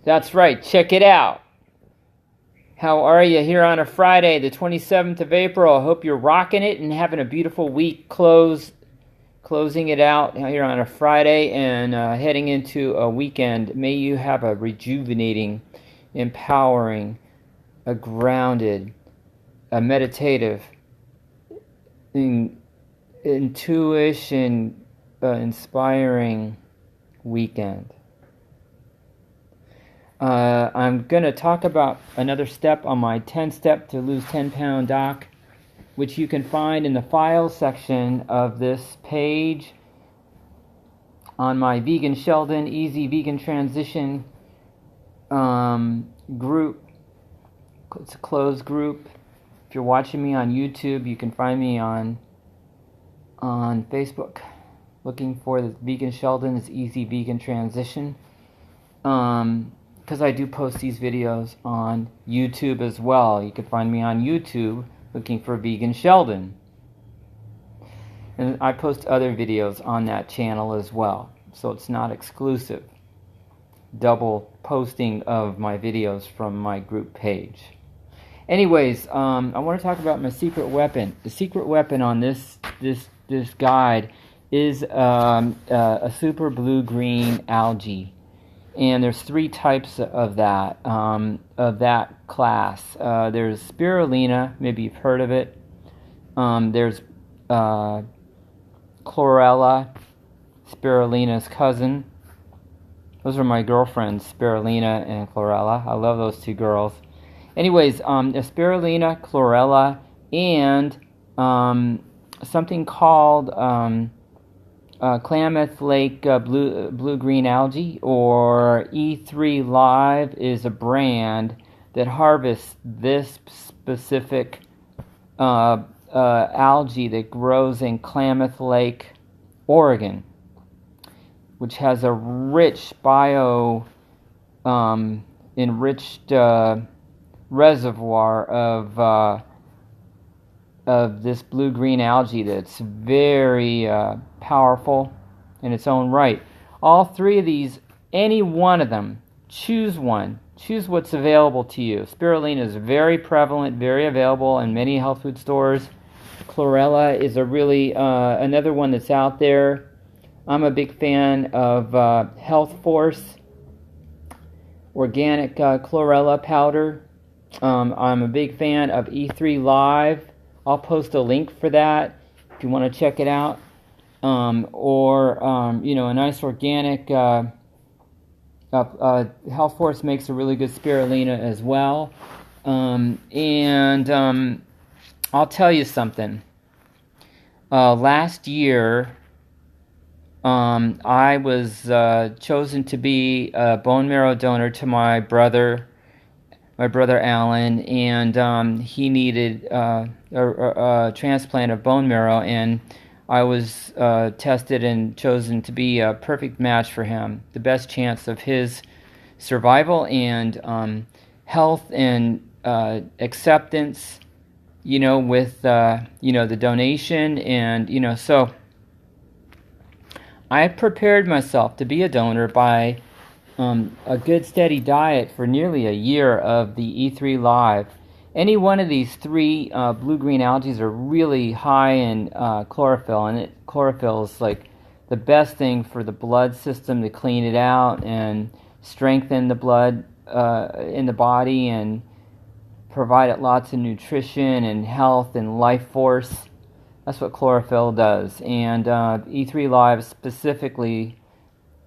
That's right, check it out. How are you here on a Friday, the 27th of April? I hope you're rocking it and having a beautiful week closing it out here on a Friday and heading into a weekend. May you have a rejuvenating, empowering, a grounded, a meditative, intuition, inspiring weekend. I'm going to talk about another step on my 10-step to lose 10-pound doc, which you can find in the files section of this page on my Vegan Sheldon Easy Vegan Transition group. It's a closed group. If you're watching me on YouTube, you can find me on Facebook looking for the Vegan Sheldon's Easy Vegan Transition. Because I do post these videos on YouTube as well. You can find me on YouTube looking for Vegan Sheldon. And I post other videos on that channel as well. So it's not exclusive. Double posting of my videos from my group page. Anyways, I want to talk about my secret weapon. The secret weapon on this guide is a super blue-green algae. And there's three types of that class. There's spirulina, maybe you've heard of it. There's chlorella, spirulina's cousin. Those are my girlfriends, spirulina and chlorella. I love those two girls. Anyways, spirulina, chlorella, and something called Klamath Lake blue-green algae, or E3 Live, is a brand that harvests this specific algae that grows in Klamath Lake, Oregon, which has a rich enriched reservoir of this blue-green algae that's very powerful in its own right. All three of these, any one of them, choose one. Choose what's available to you. Spirulina is very prevalent, very available in many health food stores. Chlorella is a really another one that's out there. I'm a big fan of Health Force organic chlorella powder. I'm a big fan of E3 Live. I'll post a link for that if you want to check it out. Or a nice organic Health Force makes a really good spirulina as well. I'll tell you something. Last year, I was chosen to be a bone marrow donor to my brother Alan, and he needed a transplant of bone marrow, and I was tested and chosen to be a perfect match for him, the best chance of his survival and health and acceptance, with the donation, and so I prepared myself to be a donor by a good steady diet for nearly a year of the E3 Live. Any one of these three blue-green algae are really high in chlorophyll, and chlorophyll is like the best thing for the blood system to clean it out and strengthen the blood in the body and provide it lots of nutrition and health and life force. That's what chlorophyll does. And E3 Live specifically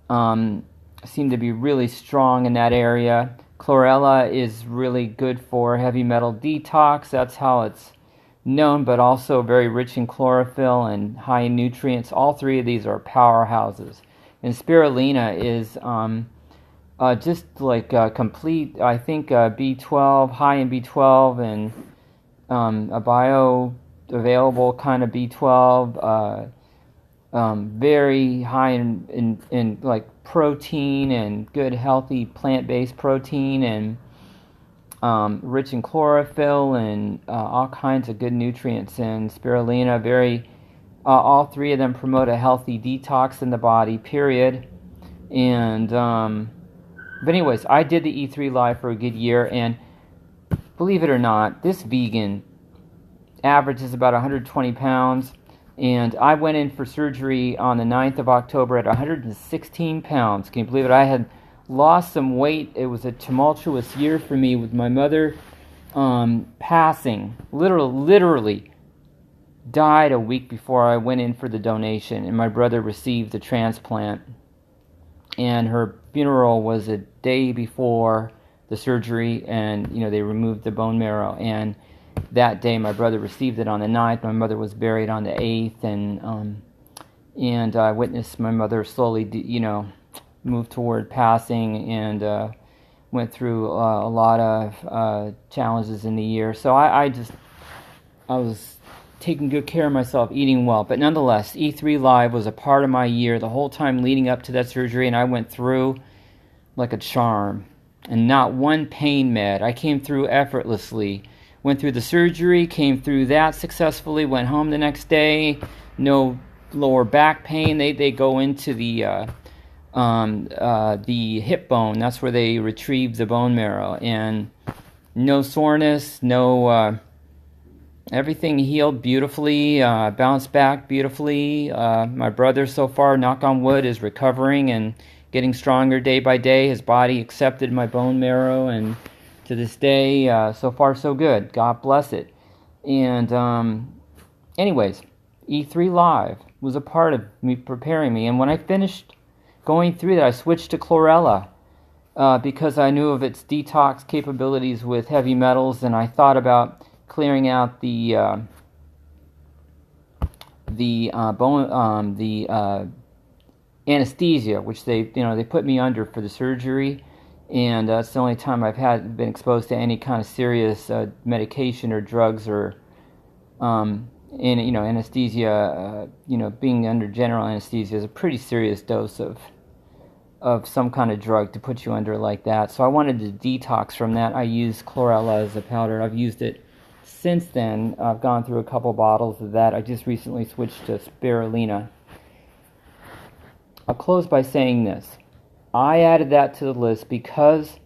seem to be really strong in that area. Chlorella is really good for heavy metal detox. That's how it's known, but also very rich in chlorophyll and high in nutrients. All three of these are powerhouses. And spirulina is just like complete, I think, B12, high in B12 and a bioavailable kind of B12, very high in like protein and good healthy plant-based protein, and rich in chlorophyll and all kinds of good nutrients. And spirulina, all three of them promote a healthy detox in the body, period. And But anyways, I did the E3 Live for a good year, and believe it or not, this vegan averages about 120 pounds, and I went in for surgery on the 9th of October at 116 pounds. Can you believe it? I had lost some weight. It was a tumultuous year for me with my mother passing. Literally died a week before I went in for the donation, and my brother received the transplant. And her funeral was a day before the surgery, and they removed the bone marrow. And that day, my brother received it on the 9th. My mother was buried on the 8th, and I witnessed my mother slowly, move toward passing, and went through a lot of challenges in the year. So I was taking good care of myself, eating well. But nonetheless, E3 Live was a part of my year the whole time leading up to that surgery, and I went through like a charm, and not one pain med. I came through effortlessly. Went through the surgery, came through that successfully, went home the next day, no lower back pain. They go into the hip bone. That's where they retrieve the bone marrow, and no soreness, no. Everything healed beautifully, bounced back beautifully. My brother, so far, knock on wood, is recovering and getting stronger day by day. His body accepted my bone marrow, and to this day, so far so good. God bless it. And anyways, E3 Live was a part of me preparing me. And when I finished going through that, I switched to chlorella because I knew of its detox capabilities with heavy metals, and I thought about clearing out the anesthesia, which they put me under for the surgery, and that's the only time I've been exposed to any kind of serious medication or drugs or anesthesia. Being under general anesthesia is a pretty serious dose of some kind of drug to put you under like that. So I wanted to detox from that. I used chlorella as a powder. I've used it since then. I've gone through a couple bottles of that. I just recently switched to spirulina. I'll close by saying this. I added that to the list because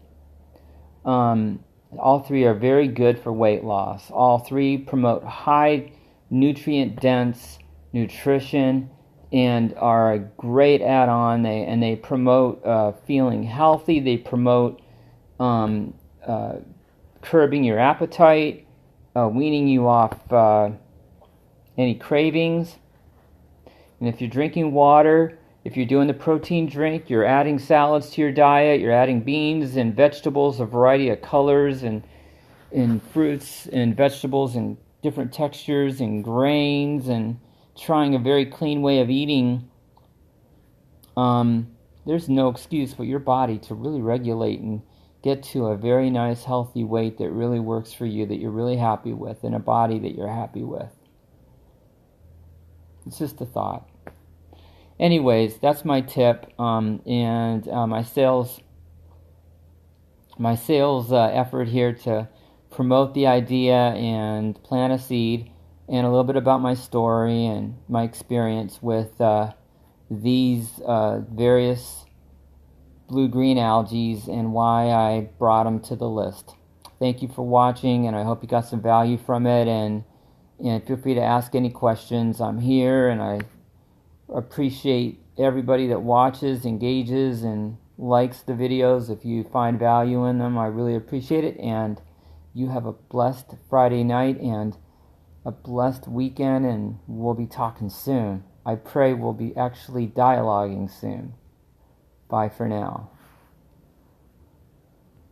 all three are very good for weight loss. All three promote high nutrient-dense nutrition and are a great add-on. They promote feeling healthy. They promote curbing your appetite, weaning you off any cravings. And if you're drinking water, if you're doing the protein drink, you're adding salads to your diet, you're adding beans and vegetables, a variety of colors, and fruits and vegetables and different textures and grains, and trying a very clean way of eating, there's no excuse for your body to really regulate and get to a very nice healthy weight that really works for you, that you're really happy with, and a body that you're happy with. It's just a thought. Anyways, that's my tip, and my sales effort here to promote the idea and plant a seed, and a little bit about my story and my experience with these various blue-green algae and why I brought them to the list. Thank you for watching, and I hope you got some value from it, and feel free to ask any questions. I'm here, and I appreciate everybody that watches, engages, and likes the videos. If you find value in them, I really appreciate it, and you have a blessed Friday night and a blessed weekend, and we'll be talking soon. I pray we'll be actually dialoguing soon. Bye for now.